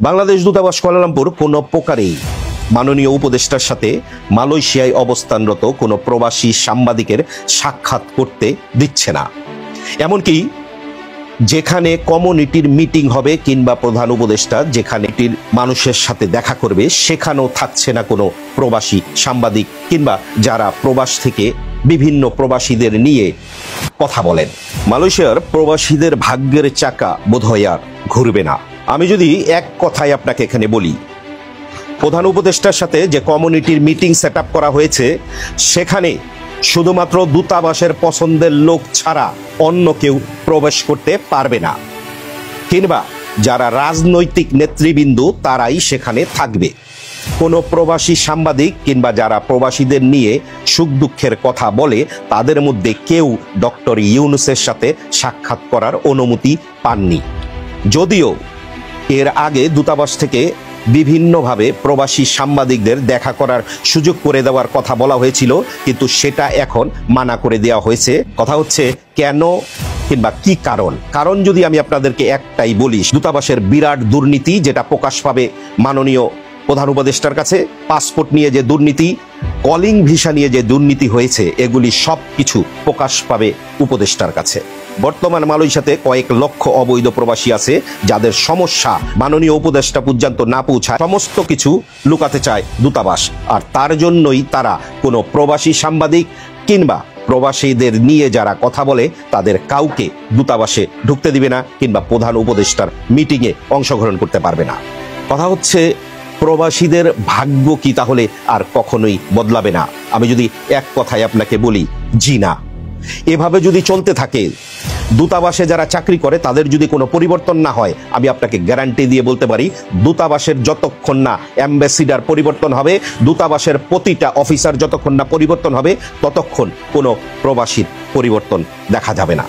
বাংলাদেশ দূতাবাস কুয়ালালামপুর কোনো প্রকারেই মাননীয় উপদেষ্টার সাথে মালয়েশিয়ায় অবস্থানরত কোনো প্রবাসী সাংবাদিকের সাক্ষাৎ করতে দিচ্ছে না। এমনকি যেখানে কমিউনিটির মিটিং হবে কিংবা প্রধান উপদেষ্টা যেখানে মানুষের সাথে দেখা করবে সেখানেও থাকছে না কোনো প্রবাসী সাংবাদিক কিংবা যারা প্রবাস থেকে বিভিন্ন প্রবাসীদের নিয়ে কথা বলেন। মালয়েশিয়ার প্রবাসীদের ভাগ্যের চাকা বোধহয় আর ঘুরবে না। আমি যদি এক কথায় আপনাকে এখানে বলি, প্রধান উপদেষ্টার সাথে যে কমিউনিটির মিটিং সেট আপ করা হয়েছে সেখানে শুধুমাত্র দূতাবাসের পছন্দের লোক ছাড়া অন্য কেউ প্রবেশ করতে পারবে না, কিংবা যারা রাজনৈতিক নেতৃবৃন্দ তারাই সেখানে থাকবে। কোনো প্রবাসী সাংবাদিক কিংবা যারা প্রবাসীদের নিয়ে সুখ দুঃখের কথা বলে তাদের মধ্যে কেউ ডক্টর ইউনূসের সাথে সাক্ষাৎ করার অনুমতি পাননি। যদিও এর আগে দূতাবাস থেকে বিভিন্নভাবে প্রবাসী সাংবাদিকদের দেখা করার সুযোগ করে দেওয়ার কথা বলা হয়েছিল, কিন্তু সেটা এখন মানা করে দেওয়া হয়েছে। কথা হচ্ছে কেন কিংবা কি কারণ যদি আমি আপনাদেরকে একটাই বলি, দূতাবাসের বিরাট দুর্নীতি যেটা প্রকাশ পাবে মাননীয় প্রধান উপদেষ্টার কাছে। পাসপোর্ট নিয়ে যে দুর্নীতি, কলিং ভিসা নিয়ে যে দুর্নীতি হয়েছে, এগুলি সব কিছু প্রকাশ পাবে উপদেষ্টার কাছে। বর্তমান মালয়েশিয়াতে কয়েক লক্ষ অবৈধ প্রবাসী আছে যাদের সমস্যা মাননীয় উপদেষ্টা পর্যন্ত না পৌঁছায়। সমস্ত কিছু লুকাতে চায় দূতাবাস, আর তার জন্যই তারা কোনো প্রবাসী সাংবাদিক কিংবা প্রবাসীদের নিয়ে যারা কথা বলে তাদের কাউকে দূতাবাসে ঢুকতে দিবে না কিংবা প্রধান উপদেষ্টার মিটিংয়ে অংশগ্রহণ করতে পারবে না। কথা হচ্ছে প্রবাসীদের ভাগ্য কি তাহলে আর কখনোই বদলাবে না? আমি যদি এক কথায় আপনাকে বলি, জি না। এভাবে যদি চলতে থাকে, দূতাবাসে যারা চাকরি করে তাদের যদি কোনো পরিবর্তন না হয়, আমি আপনাকে গ্যারান্টি দিয়ে বলতে পারি দূতাবাসের যতক্ষণ না অ্যাম্বাসিডার পরিবর্তন হবে, দূতাবাসের প্রতিটা অফিসার যতক্ষণ না পরিবর্তন হবে, ততক্ষণ কোনো প্রবাসীর পরিবর্তন দেখা যাবে না।